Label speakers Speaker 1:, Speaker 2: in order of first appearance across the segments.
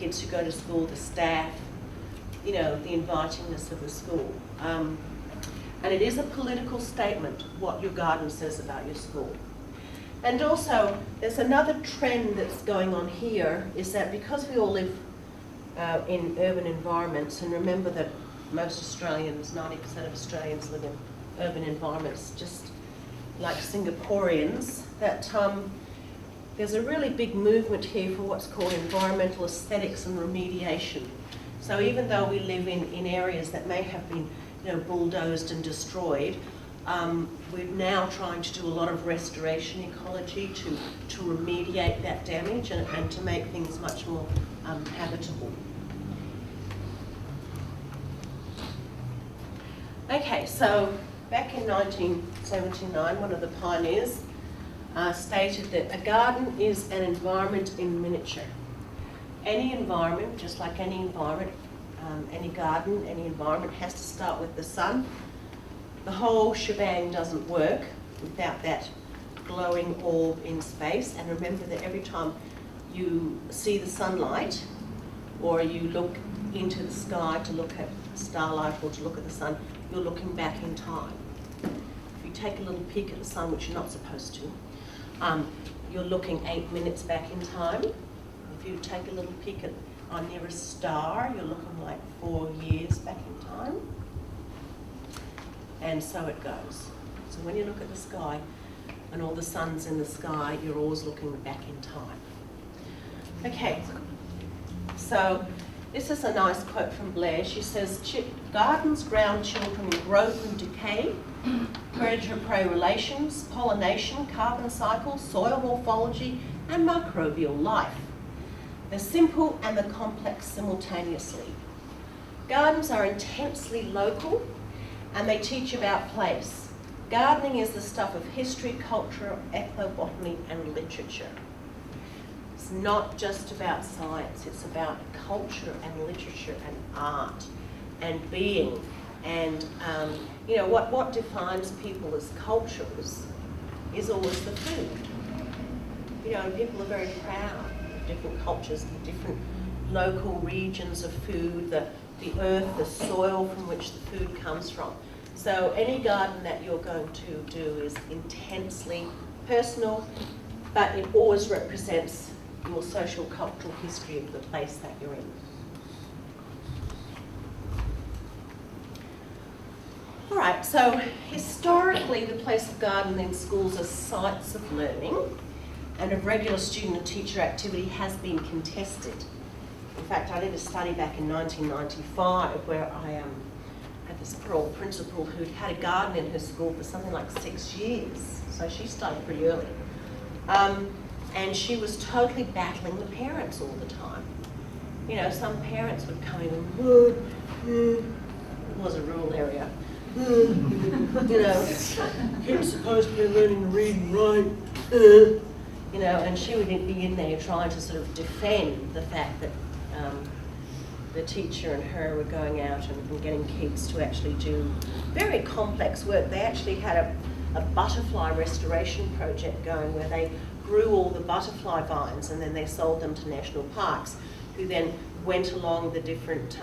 Speaker 1: kids who go to school, the staff, you know, the invitingness of the school. And it is a political statement, what your garden says about your school. And also, there's another trend that's going on here, is that because we all live in urban environments, and remember that most Australians, 90% of Australians live in urban environments, just like Singaporeans, that there's a really big movement here for what's called environmental aesthetics and remediation. So even though we live in areas that may have been, you know, bulldozed and destroyed, we're now trying to do a lot of restoration ecology to remediate that damage and to make things much more habitable. Okay, so back in 1979, one of the pioneers stated that a garden is an environment in miniature. Any environment, just like any environment, any garden, any environment has to start with the sun. The whole shebang doesn't work without that glowing orb in space. And remember that every time you see the sunlight, or you look into the sky to look at starlight or to look at the sun, you're looking back in time. If you take a little peek at the sun, which you're not supposed to, you're looking 8 minutes back in time. If you take a little peek at our nearest star, you're looking like 4 years back in time. And so it goes. So when you look at the sky and all the suns in the sky, you're always looking back in time. Okay, so this is a nice quote from Blair. She says, gardens ground children in growth and decay, predator-prey relations, pollination, carbon cycle, soil morphology, and microbial life. The simple and the complex simultaneously. Gardens are intensely local, and they teach about place. Gardening is the stuff of history, culture, ethnobotany, and literature. It's not just about science, it's about culture and literature and art and being. And you know, what defines people as culture is always the food. You know, and people are very proud of different cultures, the different local regions of food, the earth, the soil from which the food comes from. So any garden that you're going to do is intensely personal, but it always represents your social cultural history of the place that you're in. All right, so historically the place of garden in schools are sites of learning, and of regular student and teacher activity has been contested. In fact, I did a study back in 1995 where I had this poor old principal who'd had a garden in her school for something like 6 years, so she started pretty early. And she was totally battling the parents all the time. You know, some parents would come in and, it was a rural area, you know, kids supposed to be learning to read and write, you know, and she would be in there trying to sort of defend the fact that the teacher and her were going out and getting kids to actually do very complex work. They actually had a butterfly restoration project going where they grew all the butterfly vines and then they sold them to national parks, who then went along the different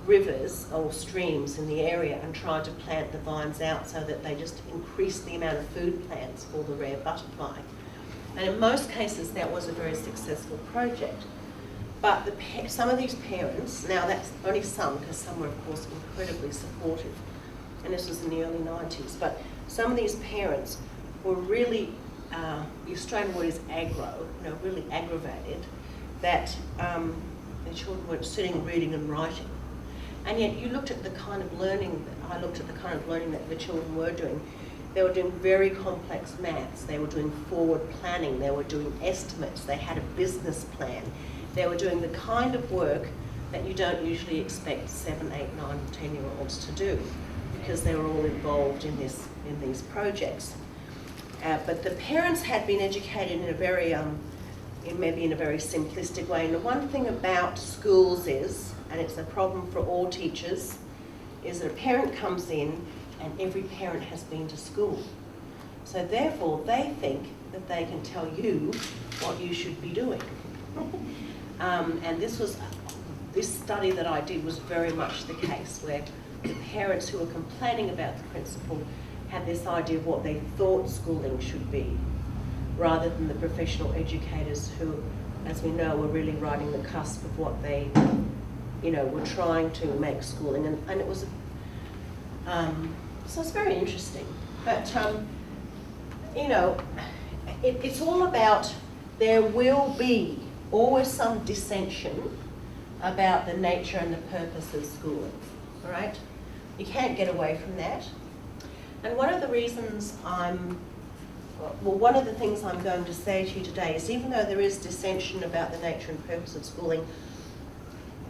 Speaker 1: rivers or streams in the area and tried to plant the vines out so that they just increased the amount of food plants for the rare butterfly. And in most cases that was a very successful project. But some of these parents, now that's only some, because some were of course incredibly supportive, and this was in the early 90s, but some of these parents were really, the Australian word is aggro, you know, really aggravated that the children weren't sitting, reading and writing. And yet you looked at the kind of learning, I looked at the kind of learning that the children were doing. They were doing very complex maths, they were doing forward planning, they were doing estimates, they had a business plan. They were doing the kind of work that you don't usually expect 7, 8, 9, 10-year-olds to do, because they were all involved in these projects. But the parents had been educated in a very, maybe in a very simplistic way. And the one thing about schools is, and it's a problem for all teachers, is that a parent comes in and every parent has been to school. So therefore they think that they can tell you what you should be doing. And this study that I did was very much the case, where the parents who were complaining about the principal had this idea of what they thought schooling should be, rather than the professional educators who, as we know, were really riding the cusp of what they, were trying to make schooling. And it was, so it's very interesting. But, it's all about, there will be always some dissension about the nature and the purpose of schooling, all right? You can't get away from that. And one of the reasons one of the things I'm going to say to you today is, even though there is dissension about the nature and purpose of schooling,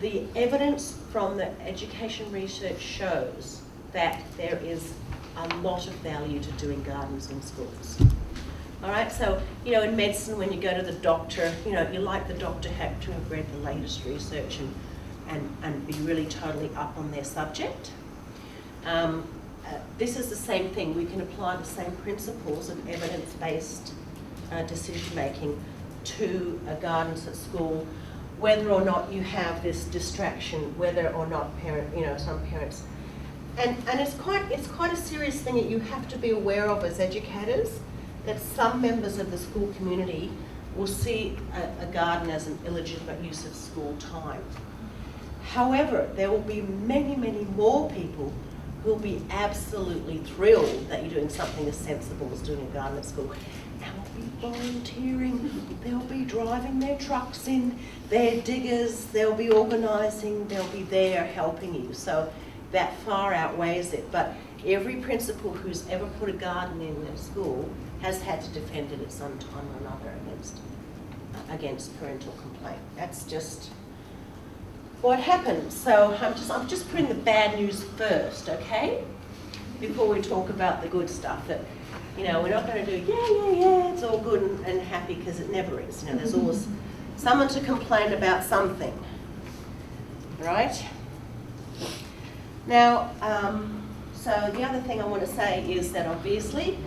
Speaker 1: the evidence from the education research shows that there is a lot of value to doing gardens in schools. All right, so, in medicine, when you go to the doctor, you like the doctor to have read the latest research and be really totally up on their subject. This is the same thing. We can apply the same principles of evidence-based decision-making to gardens at school, whether or not you have this distraction, whether or not some parents. And it's quite a serious thing that you have to be aware of as educators, that some members of the school community will see a garden as an illegitimate use of school time. However, there will be many, many more people who will be absolutely thrilled that you're doing something as sensible as doing a garden at school. And will be volunteering, they'll be driving their trucks in, they're diggers, they'll be organising, they'll be there helping you. So that far outweighs it. But every principal who's ever put a garden in their school has had to defend it at some time or another against parental complaint. That's just what happens. So I'm just putting the bad news first, okay? Before we talk about the good stuff. That we're not going to do yeah, it's all good and happy, because it never is. There's always someone to complain about something, right? Now, so the other thing I want to say is that obviously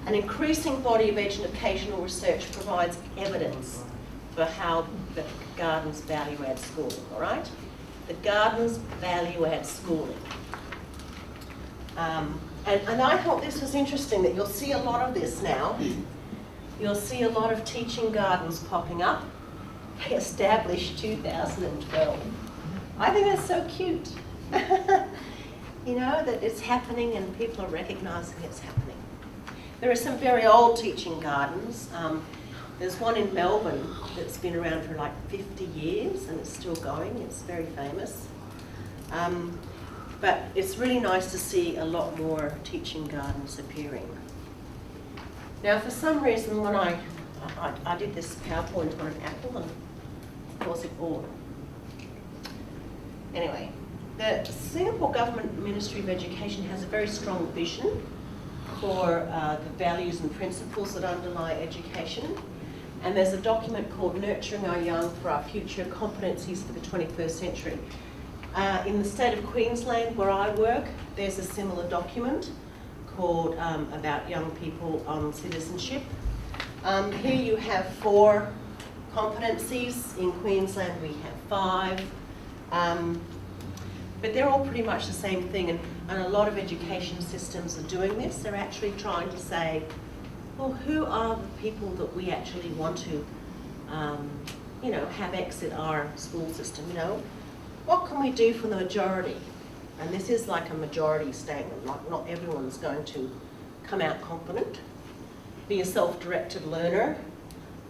Speaker 1: an increasing body of educational research provides evidence for how the gardens value add schooling, all right? The gardens value add schooling. And I thought this was interesting, that you'll see a lot of this now. You'll see a lot of teaching gardens popping up. They established 2012. I think that's so cute. That it's happening and people are recognising it's happening. There are some very old teaching gardens. There's one in Melbourne that's been around for like 50 years and it's still going. It's very famous. But it's really nice to see a lot more teaching gardens appearing. Now, for some reason, when I did this PowerPoint on an Apple, and of course it all. Anyway, the Singapore Government Ministry of Education has a very strong vision for the values and principles that underlie education. And there's a document called Nurturing Our Young for Our Future, Competencies for the 21st Century. In the state of Queensland, where I work, there's a similar document called About Young People on Citizenship. Here you have 4 competencies. In Queensland, we have 5. But they're all pretty much the same thing, and a lot of education systems are doing this. They're actually trying to say, well, who are the people that we actually want to, have exit our school system? What can we do for the majority? And this is like a majority statement. Like, not everyone's going to come out competent, be a self-directed learner,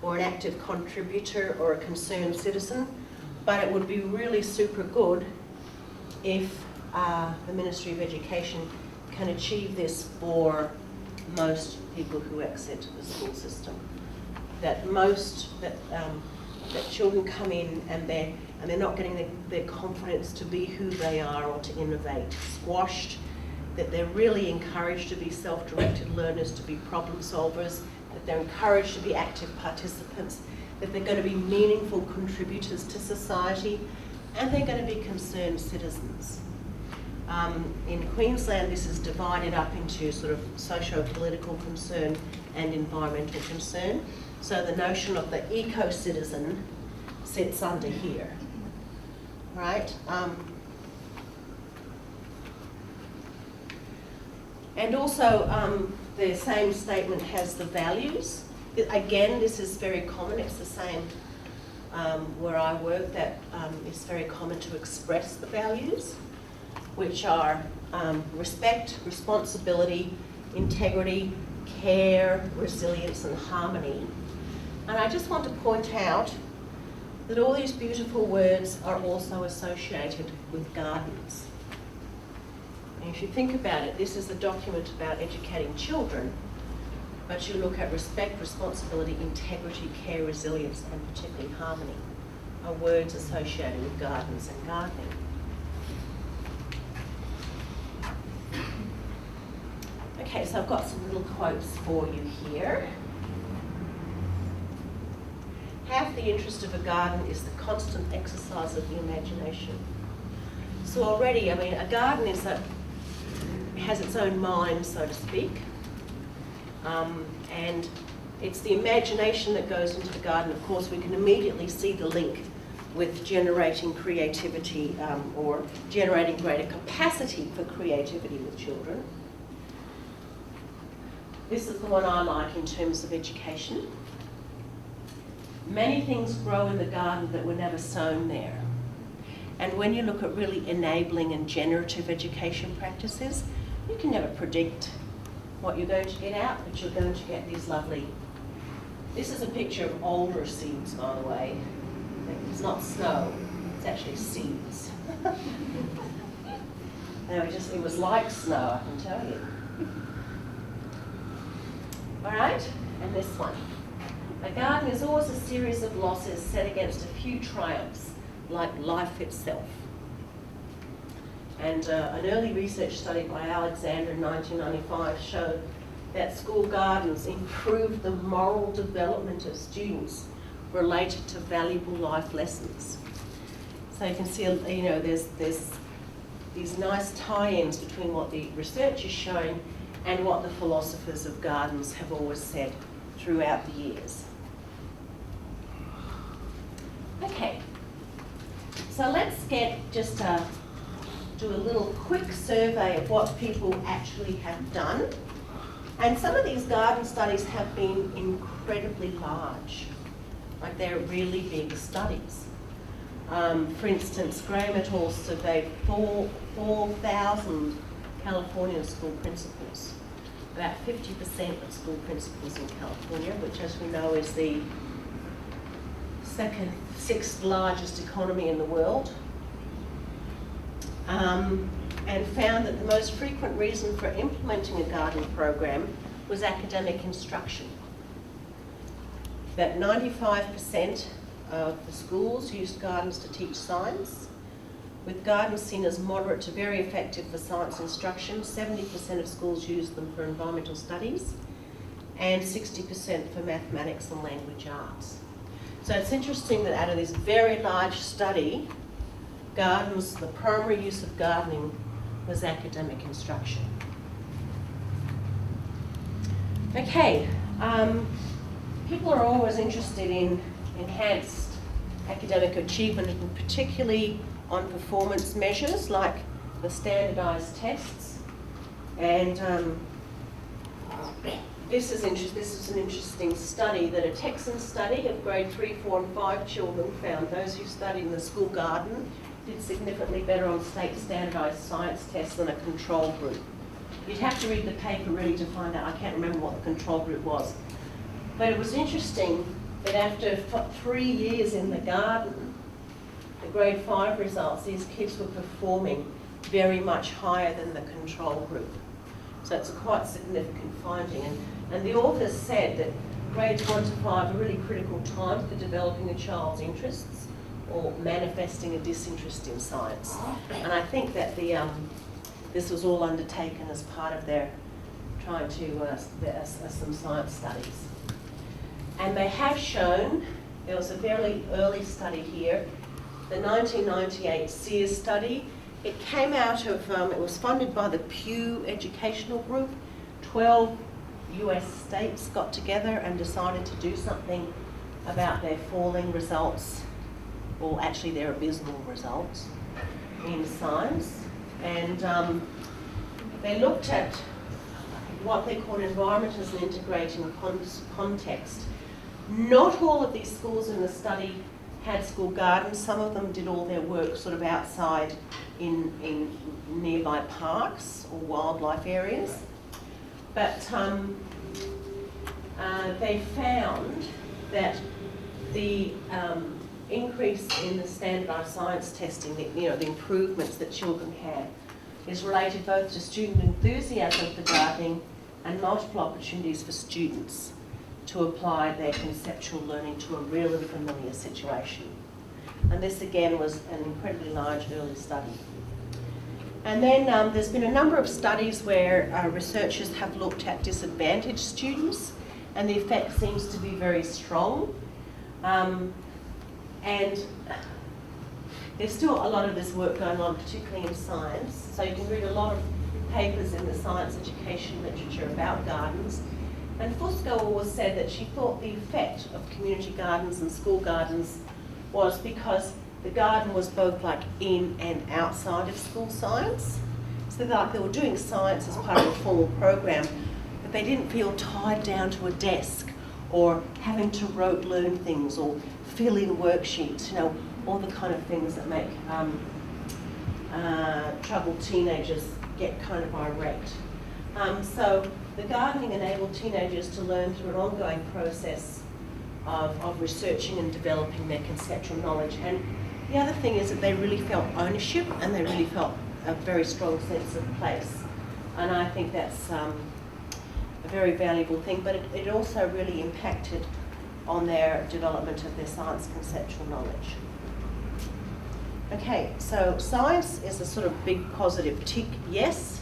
Speaker 1: or an active contributor, or a concerned citizen. But it would be really super good if the Ministry of Education can achieve this for most people who exit the school system. That children come in and they're not getting their confidence to be who they are or to innovate squashed, that they're really encouraged to be self-directed learners, to be problem solvers, that they're encouraged to be active participants, that they're going to be meaningful contributors to society, and they're going to be concerned citizens. In Queensland, this is divided up into sort of socio-political concern and environmental concern. So the notion of the eco-citizen sits under here, right? And also, the same statement has the values. Again, this is very common. It's the same where I work, that it's very common to express the values, which are respect, responsibility, integrity, care, resilience, and harmony. And I just want to point out that all these beautiful words are also associated with gardens. And if you think about it, this is a document about educating children, but you look at respect, responsibility, integrity, care, resilience, and particularly harmony are words associated with gardens and gardening. Okay, so I've got some little quotes for you here. Half the interest of a garden is the constant exercise of the imagination. So already, I mean, a garden has its own mind, so to speak. And it's the imagination that goes into the garden. Of course, we can immediately see the link with generating creativity or generating greater capacity for creativity with children. This is the one I like in terms of education. Many things grow in the garden that were never sown there. And when you look at really enabling and generative education practices, you can never predict what you're going to get out, but you're going to get these lovely... This is a picture of alder seeds, by the way. It's not snow, it's actually seeds. No, it was like snow, I can tell you. All right, and this one. A garden is always a series of losses set against a few triumphs, like life itself. And an early research study by Alexander in 1995 showed that school gardens improved the moral development of students related to valuable life lessons. So you can see, you know, there's these nice tie-ins between what the research is showing and what the philosophers of gardens have always said throughout the years. Okay, so let's get just do a little quick survey of what people actually have done. And some of these garden studies have been incredibly large. Like, they're really big studies. For instance, Graham et al. Surveyed 4,000 Californian school principals. About 50% of school principals in California, which, as we know, is the sixth largest economy in the world. And found that the most frequent reason for implementing a garden program was academic instruction. That 95% of the schools used gardens to teach science, with gardens seen as moderate to very effective for science instruction. 70% of schools used them for environmental studies, and 60% for mathematics and language arts. So it's interesting that out of this very large study, gardens, the primary use of gardening was academic instruction. Okay, people are always interested in enhanced academic achievement, and particularly on performance measures like the standardised tests. And this is an interesting study, that a Texan study of grade 3, 4 and 5 children found those who studied in the school garden did significantly better on state standardised science tests than a control group. You'd have to read the paper really to find out. I can't remember what the control group was. But it was interesting that after 3 years in the garden, the grade 5 results, these kids were performing very much higher than the control group. So it's a quite significant finding. And the authors said that grades 1 to 5 are really critical times for developing a child's interests or manifesting a disinterest in science. And I think that this was all undertaken as part of their trying to some science studies. And they have shown, there was a very early study here, the 1998 Sears study. It came out of, it was funded by the Pew Educational Group. 12 US states got together and decided to do something about their falling results or actually their abysmal results in science. And they looked at what they called environment as an integrating context. Not all of these schools in the study had school gardens. Some of them did all their work sort of outside in nearby parks or wildlife areas. But they found that the increase in the standardised science testing, the improvements that children had, is related both to student enthusiasm for gardening and multiple opportunities for students to apply their conceptual learning to a real and familiar situation. And this again was an incredibly large early study. And then there's been a number of studies where researchers have looked at disadvantaged students, and the effect seems to be very strong. And there's still a lot of this work going on, particularly in science. So you can read a lot of papers in the science education literature about gardens. And Fusco always said that she thought the effect of community gardens and school gardens was because the garden was both like in and outside of school science. So they were doing science as part of a formal program, but they didn't feel tied down to a desk or having to rote learn things or fill in worksheets, all the kind of things that make troubled teenagers get kind of irate. So the gardening enabled teenagers to learn through an ongoing process of researching and developing their conceptual knowledge. And the other thing is that they really felt ownership and they really felt a very strong sense of place. And I think that's a very valuable thing, but it also really impacted on their development of their science conceptual knowledge. Okay, so science is a sort of big positive tick, yes.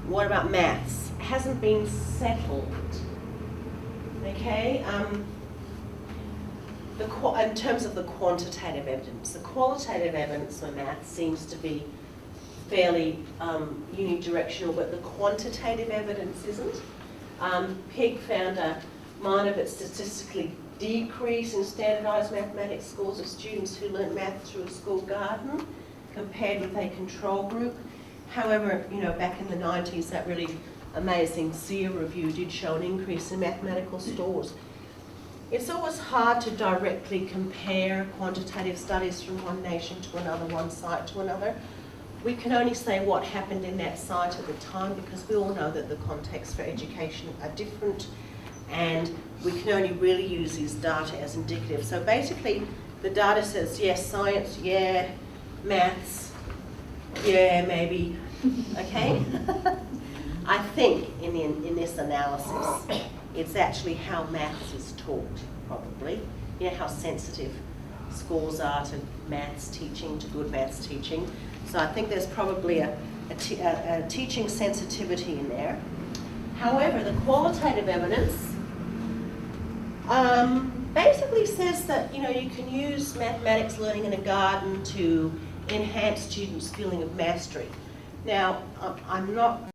Speaker 1: What about maths? Hasn't been settled. Okay, in terms of the quantitative evidence, the qualitative evidence for maths seems to be fairly unidirectional, but the quantitative evidence isn't. Pegg found a minor but statistically decrease in standardised mathematics scores of students who learnt math through a school garden compared with a control group. However, back in the 90s, that really amazing SEER review did show an increase in mathematical scores. It's always hard to directly compare quantitative studies from one nation to another, one site to another. We can only say what happened in that site at the time because we all know that the contexts for education are different, and we can only really use these data as indicative. So basically, the data says, yes, science, yeah, maths, yeah, maybe, okay? I think in this analysis, it's actually how maths is taught, probably. How sensitive schools are to maths teaching, to good maths teaching. So I think there's probably a teaching sensitivity in there. However, the qualitative evidence basically says that you can use mathematics learning in a garden to enhance students' feeling of mastery. Now, I'm not